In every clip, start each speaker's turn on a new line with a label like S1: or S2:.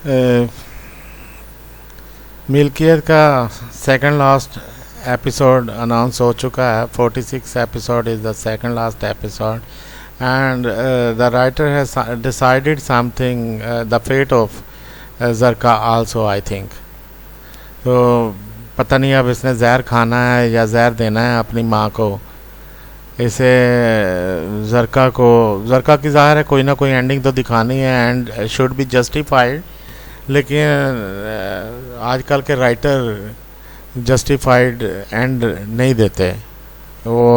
S1: अ, मिल्कियत का second last episode announce हो चुका है. 46 episode is the second last episode and the writer has decided something, the fate of Zarka also, I think. तो पता नहीं अब इसने जहर खाना है या जहर देना है अपनी माँ को. इसे जरका की ज़ाहिर है कोई ना कोई एंडिंग तो दिखानी है एंड शुड बी जस्टिफाइड. लेकिन आजकल के राइटर जस्टिफाइड एंड नहीं देते. वो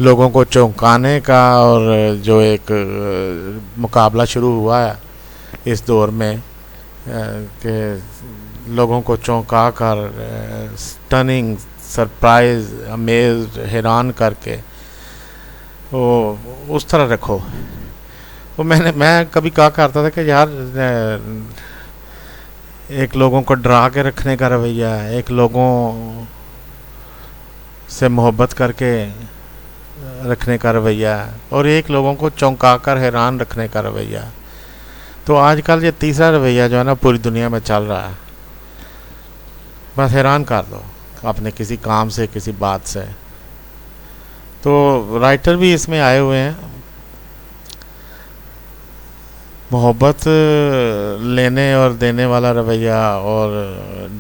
S1: लोगों को चौंकाने का और जो एक मुकाबला शुरू हुआ है इस दौर में कि लोगों को चौंका कर, स्टनिंग, सरप्राइज, अमेज, हैरान करके वो उस तरह रखो. वो मैं कभी कहा करता था कि यार एक लोगों को डरा के रखने का रवैया है, एक लोगों से मोहब्बत करके रखने का रवैया है और एक लोगों को चौंका कर हैरान रखने का रवैया है. तो आजकल ये तीसरा रवैया जो है ना पूरी दुनिया में चल रहा है. बस हैरान कर दो अपने किसी काम से, किसी बात से. तो राइटर भी इसमें आए हुए हैं. मोहब्बत लेने और देने वाला रवैया और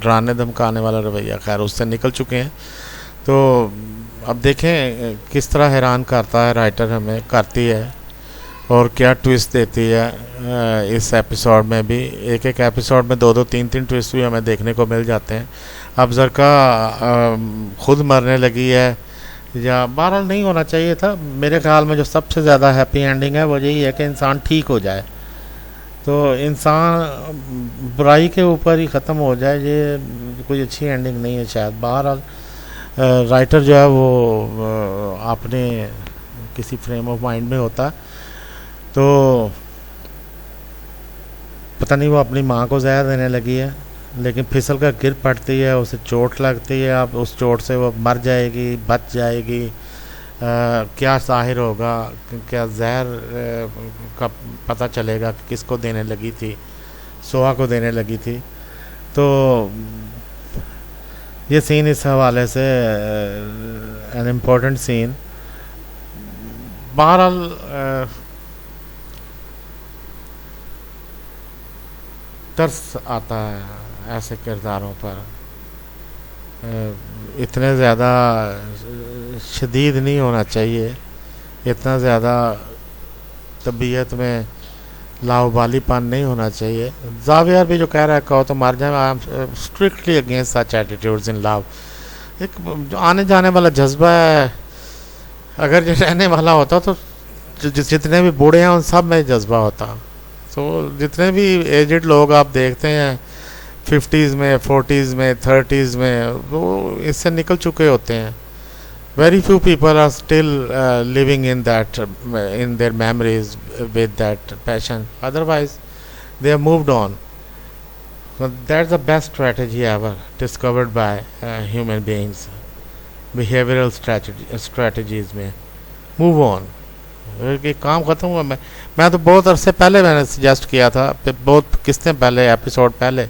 S1: डराने धमकाने वाला रवैया खैर उससे निकल चुके हैं. तो अब देखें किस तरह हैरान करता है राइटर, हमें करती है और क्या ट्विस्ट देती है. इस एपिसोड में भी एक एपिसोड में दो तीन ट्विस्ट भी हमें देखने को मिल जाते हैं. अब जरका खुद मरने लगी है या बहरहाल नहीं होना चाहिए था. मेरे ख्याल में जो सबसे ज़्यादा हैप्पी एंडिंग है वो यही है कि इंसान ठीक हो जाए, तो इंसान बुराई के ऊपर ही ख़त्म हो जाए. ये कोई अच्छी एंडिंग नहीं है शायद. बहरहाल राइटर जो है वो अपने किसी फ्रेम ऑफ माइंड में होता, तो पता नहीं वो अपनी माँ को जहर देने लगी है, लेकिन फिसल कर गिर पड़ती है, उसे चोट लगती है. अब उस चोट से वो मर जाएगी, बच जाएगी. क्या ज़ाहिर होगा, क्या जहर का पता चलेगा कि किसको देने लगी थी, सोहा को देने लगी थी. तो ये सीन इस हवाले से एन इम्पोर्टेंट सीन. बहरहाल तरस आता है ऐसे किरदारों पर. इतने ज़्यादा शदीद नहीं होना चाहिए, इतना ज़्यादा तबीयत में लाउबालीपन नहीं होना चाहिए. जावियर भी जो कह रहा है कहो तो मर जाए. I am strictly against such attitudes in love. एक जो आने जाने वाला जज्बा है, अगर जो रहने वाला होता तो जितने भी बूढ़े हैं उन सब में जज्बा होता. तो जितने भी एजड लोग आप देखते हैं 50s में, 40s में, 30s में, वो इससे निकल चुके होते हैं. very few people are still living in that in their memories with that passion. Otherwise they have moved on. So that's the best strategy ever discovered by human beings. Behavioral strategies में move on. कि काम ख़त्म हुआ. मैं तो बहुत अरसे पहले मैंने सजेस्ट किया था, बहुत किसने पहले एपिसोड पहले,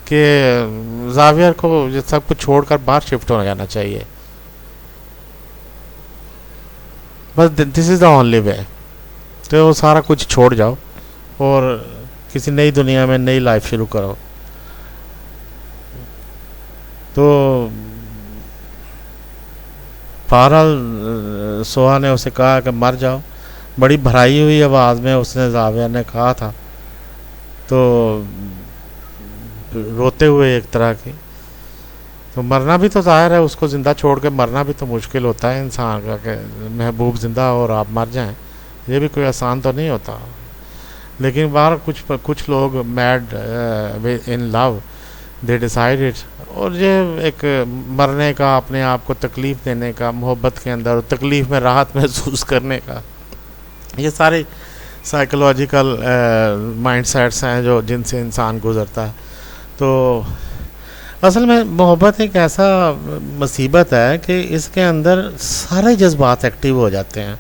S1: कि जावियर को सब कुछ छोड़कर बाहर शिफ्ट हो जाना चाहिए. बस this is the only way. तो वो सारा कुछ छोड़ जाओ और किसी नई दुनिया में नई लाइफ शुरू करो. तो बहरहाल सोहा ने उसे कहा कि मर जाओ. बड़ी भराई हुई आवाज़ में उसने जावियर ने कहा था, तो रोते हुए एक तरह की. तो मरना भी तो ज़ाहिर है, उसको ज़िंदा छोड़ के मरना भी तो मुश्किल होता है इंसान का, कि महबूब ज़िंदा और आप मर जाएं. ये भी कोई आसान तो नहीं होता. लेकिन बाहर कुछ लोग mad in love they decided. और ये एक मरने का, अपने आप को तकलीफ़ देने का, मोहब्बत के अंदर तकलीफ़ में राहत महसूस करने का, ये सारे साइकोलॉजिकल माइंडसेट्स हैं जो जिनसे इंसान गुज़रता है. तो असल में मोहब्बत एक ऐसा मुसीबत है कि इसके अंदर सारे जज्बात एक्टिव हो जाते हैं.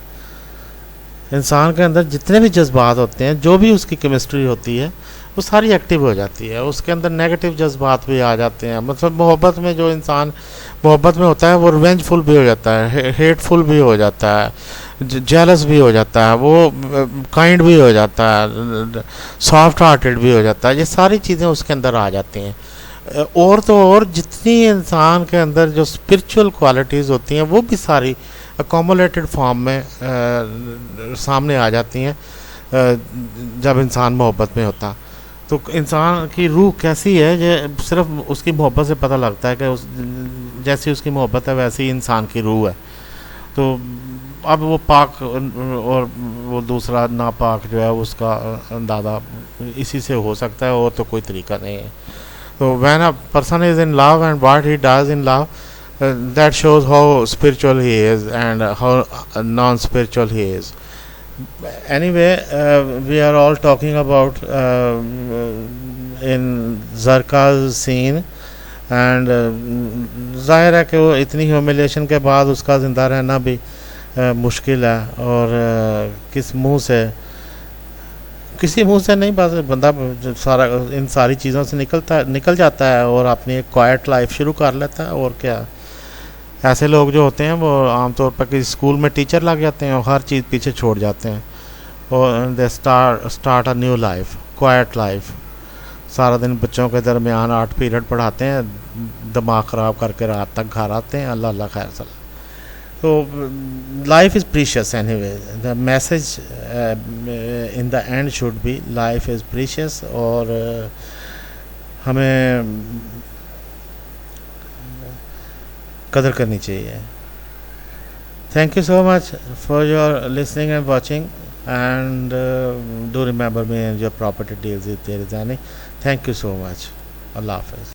S1: इंसान के अंदर जितने भी जज्बात होते हैं, जो भी उसकी केमिस्ट्री होती है, वो सारी एक्टिव हो जाती है। उसके अंदर नेगेटिव जज्बात भी आ जाते हैं। मतलब मोहब्बत में जो इंसान मोहब्बत में होता है वो रिवेंजफुल भी हो जाता है, हेटफुल भी हो जाता है, जेलस भी हो जाता है, वो काइंड भी हो जाता है, सॉफ्ट हार्टेड भी हो जाता है। ये सारी चीज़ें उसके अंदर आ जाती हैं। और तो और जितनी इंसान के अंदर जो स्पिरिचुअल क्वालिटीज़ होती हैं वो भी सारी अकोमोलेटेड फॉर्म में सामने आ जाती हैं जब इंसान मोहब्बत में होता। तो इंसान की रूह कैसी है ये सिर्फ उसकी मोहब्बत से पता लगता है कि जैसी उसकी मोहब्बत है वैसी ही इंसान की रूह है। तो अब वो पाक और वो दूसरा नापाक जो है उसका अंदाज़ा इसी से हो सकता है, और तो कोई तरीका नहीं है। So when a person is in love and what he does in love, that shows how spiritual he is and how non-spiritual he is. Anyway, we are all talking about in Zarka's scene and जाहिर है कि वो इतनी humiliation के बाद उसका ज़िंदा रहना भी मुश्किल है। और किस मुंह से, किसी मुंह से नहीं, बस बंदा सारा इन सारी चीज़ों से निकल जाता है और अपनी एक क्वाइट लाइफ शुरू कर लेता है। और क्या, ऐसे लोग जो होते हैं वो आमतौर पर किसी स्कूल में टीचर लग जाते हैं और हर चीज़ पीछे छोड़ जाते हैं और they start a new life, quite life. सारा दिन बच्चों के दरमियान 8 पीरियड पढ़ाते हैं, दिमाग ख़राब करके रात तक घर आते हैं। अल्लाह अल्लाह खैर सलाह। So life is precious anyway. The message in the end should be life is precious और हमें कदर करनी चाहिए। Thank you so much for your listening and watching, and do remember me and your property deals if there is any. Thank you so much. Allah Hafiz.